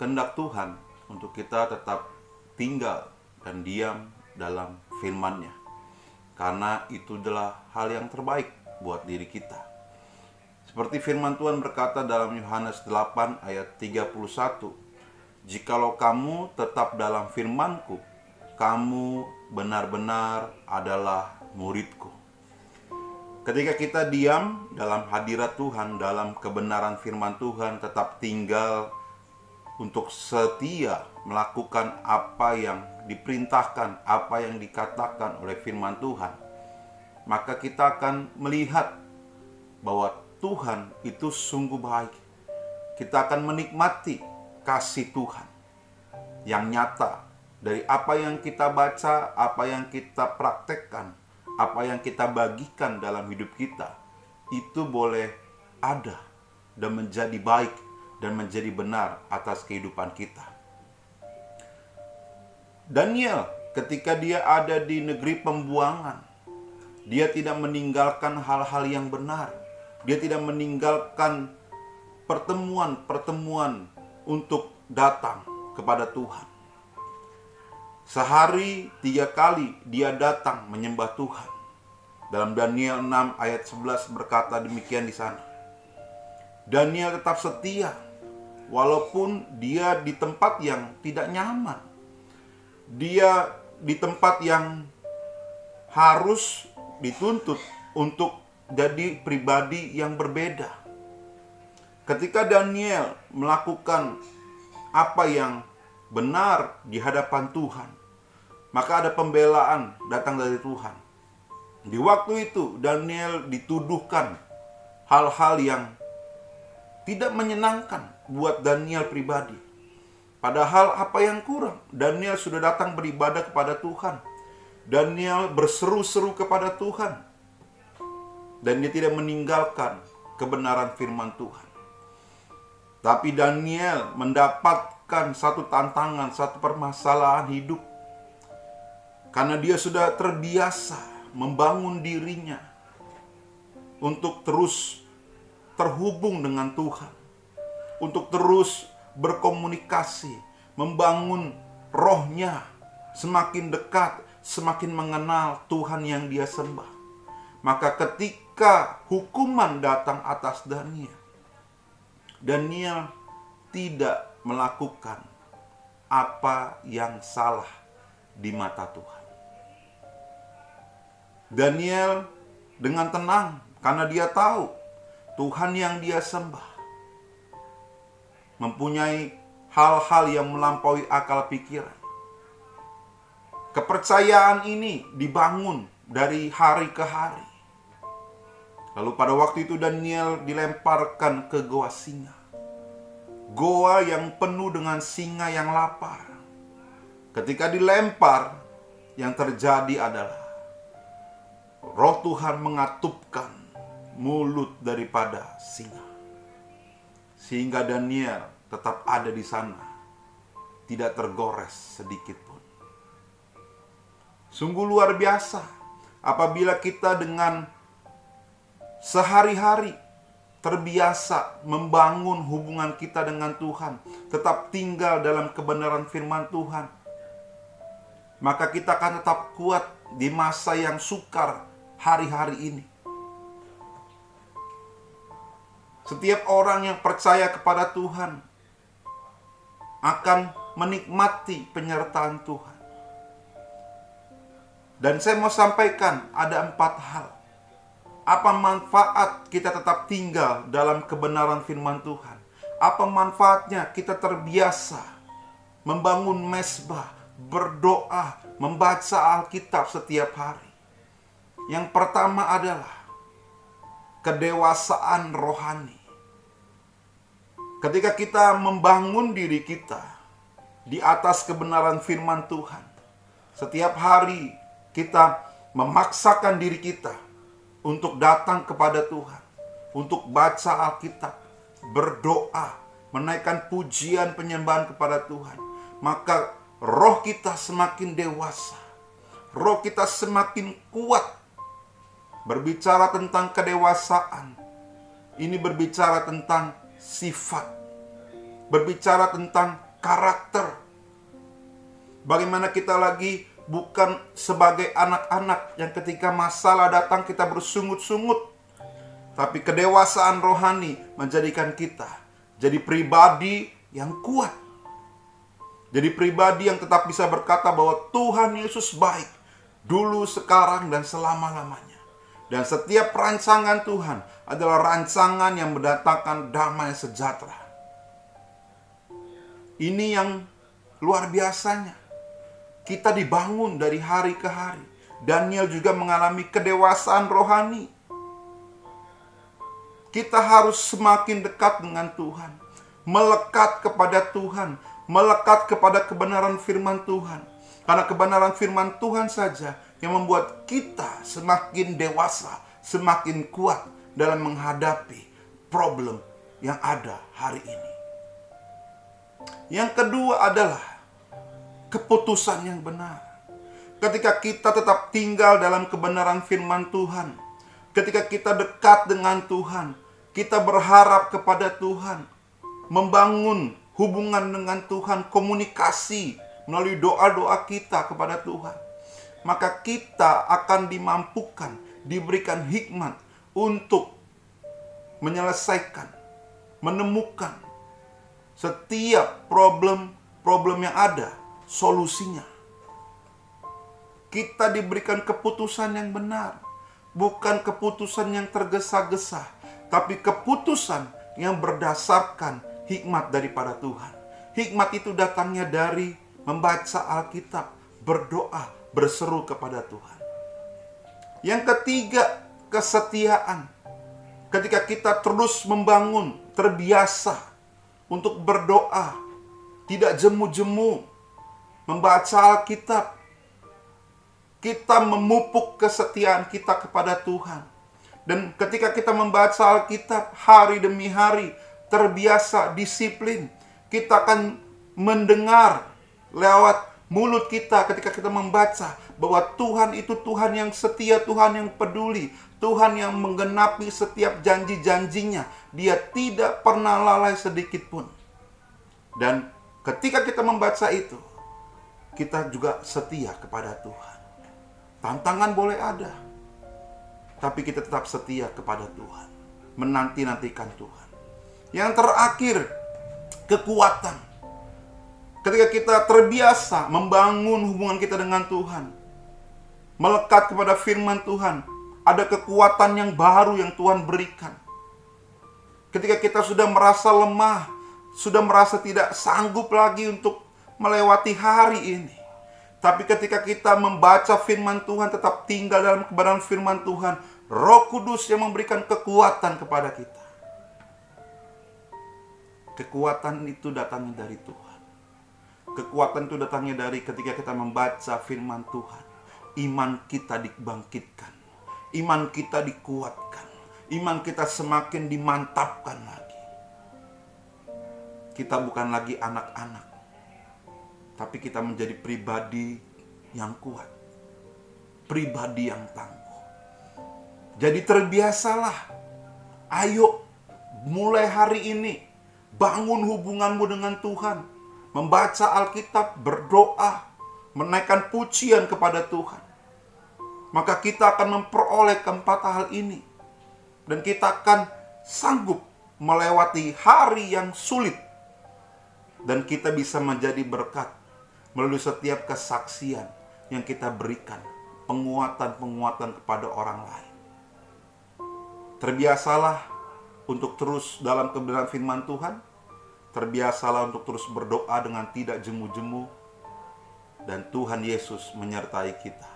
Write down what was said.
kehendak Tuhan untuk kita tetap tinggal dan diam dalam firman-Nya. Karena itu adalah hal yang terbaik buat diri kita. Seperti firman Tuhan berkata dalam Yohanes 8 ayat 31, "Jikalau kamu tetap dalam firman-Ku, kamu benar-benar adalah murid-Ku." Ketika kita diam dalam hadirat Tuhan, dalam kebenaran firman Tuhan, tetap tinggal untuk setia melakukan apa yang diperintahkan, apa yang dikatakan oleh firman Tuhan, maka kita akan melihat bahwa Tuhan itu sungguh baik. Kita akan menikmati kasih Tuhan yang nyata dari apa yang kita baca, apa yang kita praktekkan, apa yang kita bagikan dalam hidup kita. Itu boleh ada dan menjadi baik dan menjadi benar atas kehidupan kita. Daniel ketika dia ada di negeri pembuangan, dia tidak meninggalkan hal-hal yang benar. Dia tidak meninggalkan pertemuan-pertemuan untuk datang kepada Tuhan. Sehari 3 kali dia datang menyembah Tuhan. Dalam Daniel 6 ayat 11 berkata demikian di sana. Daniel tetap setia walaupun dia di tempat yang tidak nyaman. Dia di tempat yang harus dituntut untuk jadi pribadi yang berbeda. Ketika Daniel melakukan apa yang benar di hadapan Tuhan, maka ada pembelaan datang dari Tuhan. Di waktu itu Daniel dituduhkan hal-hal yang tidak menyenangkan buat Daniel pribadi. Padahal apa yang kurang? Daniel sudah datang beribadah kepada Tuhan. Daniel berseru-seru kepada Tuhan. Dan dia tidak meninggalkan kebenaran firman Tuhan. Tapi Daniel mendapatkan satu tantangan, satu permasalahan hidup. Karena dia sudah terbiasa membangun dirinya untuk terus terhubung dengan Tuhan. Untuk terus berkomunikasi, membangun rohnya semakin dekat, semakin mengenal Tuhan yang dia sembah. Maka ketika hukuman datang atas Daniel, Daniel tidak melakukan apa yang salah di mata Tuhan. Daniel dengan tenang karena dia tahu Tuhan yang dia sembah mempunyai hal-hal yang melampaui akal pikiran. Kepercayaan ini dibangun dari hari ke hari. Lalu pada waktu itu Daniel dilemparkan ke goa singa. Goa yang penuh dengan singa yang lapar. Ketika dilempar, yang terjadi adalah Roh Tuhan mengatupkan mulut daripada singa. Sehingga Daniel tetap ada di sana, tidak tergores sedikit pun. Sungguh luar biasa apabila kita dengan sehari-hari terbiasa membangun hubungan kita dengan Tuhan, tetap tinggal dalam kebenaran firman Tuhan, maka kita akan tetap kuat di masa yang sukar hari-hari ini. Setiap orang yang percaya kepada Tuhan akan menikmati penyertaan Tuhan. Dan saya mau sampaikan ada 4 hal. Apa manfaat kita tetap tinggal dalam kebenaran firman Tuhan? Apa manfaatnya kita terbiasa membangun mezbah, berdoa, membaca Alkitab setiap hari? Yang pertama adalah kedewasaan rohani. Ketika kita membangun diri kita di atas kebenaran firman Tuhan, setiap hari kita memaksakan diri kita untuk datang kepada Tuhan, untuk baca Alkitab, berdoa, menaikkan pujian penyembahan kepada Tuhan, maka roh kita semakin dewasa, roh kita semakin kuat. Berbicara tentang kedewasaan, ini berbicara tentang sifat, berbicara tentang karakter. Bagaimana kita lagi bukan sebagai anak-anak yang ketika masalah datang kita bersungut-sungut. Tapi kedewasaan rohani menjadikan kita jadi pribadi yang kuat. Jadi pribadi yang tetap bisa berkata bahwa Tuhan Yesus baik. Dulu, sekarang, dan selama-lamanya. Dan setiap rancangan Tuhan adalah rancangan yang mendatangkan damai sejahtera. Ini yang luar biasanya. Kita dibangun dari hari ke hari. Daniel juga mengalami kedewasaan rohani. Kita harus semakin dekat dengan Tuhan. Melekat kepada Tuhan. Melekat kepada kebenaran firman Tuhan. Karena kebenaran firman Tuhan saja yang membuat kita semakin dewasa, semakin kuat dalam menghadapi problem yang ada hari ini. Yang kedua adalah keputusan yang benar. Ketika kita tetap tinggal dalam kebenaran firman Tuhan, ketika kita dekat dengan Tuhan, kita berharap kepada Tuhan, membangun hubungan dengan Tuhan, komunikasi melalui doa-doa kita kepada Tuhan, maka kita akan dimampukan, diberikan hikmat untuk menyelesaikan, menemukan setiap problem yang ada, solusinya. Kita diberikan keputusan yang benar, bukan keputusan yang tergesa-gesa, tapi keputusan yang berdasarkan hikmat daripada Tuhan. Hikmat itu datangnya dari membaca Alkitab, berdoa, berseru kepada Tuhan. Yang ketiga, kesetiaan. Ketika kita terus membangun, terbiasa untuk berdoa, tidak jemu-jemu, membaca Alkitab, kita memupuk kesetiaan kita kepada Tuhan. Dan ketika kita membaca Alkitab hari demi hari, terbiasa, disiplin, kita akan mendengar lewat mulut kita ketika kita membaca bahwa Tuhan itu Tuhan yang setia, Tuhan yang peduli, Tuhan yang menggenapi setiap janji-janjinya. Dia tidak pernah lalai sedikit pun. Dan ketika kita membaca itu, kita juga setia kepada Tuhan. Tantangan boleh ada, tapi kita tetap setia kepada Tuhan, menanti-nantikan Tuhan. Yang terakhir, kekuatan. Ketika kita terbiasa membangun hubungan kita dengan Tuhan, melekat kepada firman Tuhan, ada kekuatan yang baru yang Tuhan berikan. Ketika kita sudah merasa lemah, sudah merasa tidak sanggup lagi untuk melewati hari ini, tapi ketika kita membaca firman Tuhan, tetap tinggal dalam kebenaran firman Tuhan, Roh Kudus yang memberikan kekuatan kepada kita. Kekuatan itu datangnya dari Tuhan. Kekuatan itu datangnya dari ketika kita membaca firman Tuhan. Iman kita dibangkitkan. Iman kita dikuatkan. Iman kita semakin dimantapkan lagi. Kita bukan lagi anak-anak, tapi kita menjadi pribadi yang kuat. Pribadi yang tangguh. Jadi terbiasalah. Ayo, mulai hari ini, bangun hubunganmu dengan Tuhan. Membaca Alkitab, berdoa, menaikkan pujian kepada Tuhan. Maka kita akan memperoleh keempat hal ini. Dan kita akan sanggup melewati hari yang sulit. Dan kita bisa menjadi berkat melalui setiap kesaksian yang kita berikan. Penguatan-penguatan kepada orang lain. Terbiasalah untuk terus dalam kebenaran firman Tuhan. Terbiasalah untuk terus berdoa dengan tidak jemu-jemu. Dan Tuhan Yesus menyertai kita.